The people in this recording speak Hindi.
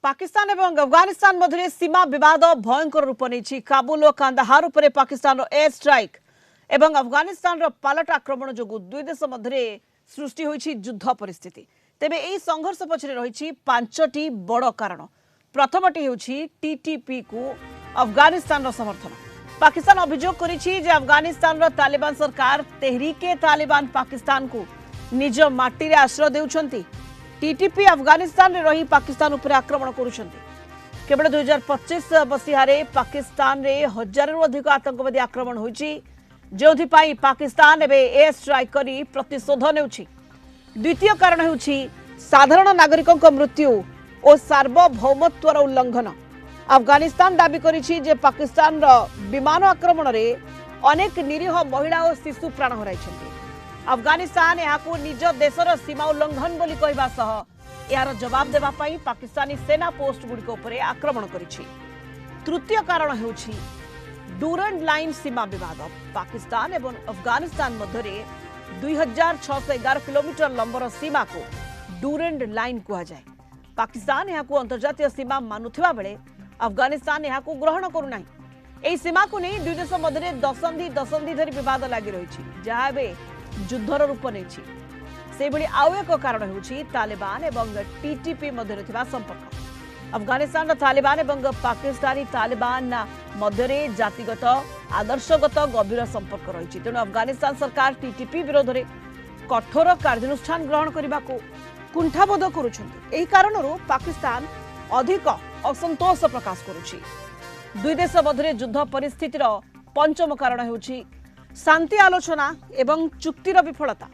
पाकिस्तान एवं अफगानिस्तान मध्य सीमा विवाद भयंकर रूप नहीं। काबुल और कांदाहार उपर पाकिस्तान एयर स्ट्राइक एवं अफगानिस्तान पालट आक्रमण जो दुई देश मध्य सृष्टि होइछि युद्ध परिस्थिति। तेबे एही संघर्ष पछरे रहिछि पांचटी बड़ कारण। प्रथमटी होछि टीटीपी को अफगानिस्तान समर्थन। पाकिस्तान अभियोग करिछि जे अफगानिस्तान तालिबान सरकार तेहरीके तालिबान पाकिस्तान को निज माटी रे आश्रय देउछंती। टीटीपी अफगानिस्तान रे रही पाकिस्तान उपर आक्रमण करुछंती। केवल 2025 मसीहारे पाकिस्तान रे हजारु अधिक आतंकवादी आक्रमण होइछि, जोथि पाई पाकिस्तान एबे एयर स्ट्राइक करी प्रतिशोध नेउछि। द्वितीय कारण हेउछि साधारण नागरिकक मृत्यु और सार्वभौमत्वर उल्लंघन। अफगानिस्तान दाबी करिछि जे पाकिस्तान रो विमान आक्रमण रे अनेक निरीह महिला और शिशु प्राण हराइछन्ति। अफगानिस्तान यहां निज देशर सीमा उल्लंघन बोली कहबा सह यार जवाब देबा पाई पाकिस्तानी सेना पोस्ट गुड़िक उपरे आक्रमण करिछि। तृतीय कारण हेउछि डूरंड लाइन सीमा विवाद। पाकिस्तान एवं अफगानिस्तान मध्य 2611 किलोमीटर लंबर सीमा को डूरंड लाइन कहा जाए। पाकिस्तान यहां अंतर्जातीय सीमा मानुथिबा बेले अफगानिस्तान यहां ग्रहण करूना। एही सीमा को नहीं दुई देश मध्य दशंधि धरी विवाद लगी रही, जहाँ युद्धर रूप नहीं। से भली आउ एक कारण होछि तालिबान एवं टीटीपी मध्य संपर्क। अफगानिस्तान तालिबान एवं पाकिस्तानी तालिबान मध्य जातिगत आदर्शगत गभीर संपर्क रही। तेणु अफगानिस्तान सरकार टीटीपी विरोध में कठोर कार्यानुष्ठान ग्रहण करने को कुंठाबोध करुछन्ति। एही कारणरू पाकिस्तान अधिक असंतोष प्रकाश करुछि। दुई देश मध्य युद्ध परिस्थितिर पंचम कारण होछि शांति आलोचना एवं चुक्तिर विफलता।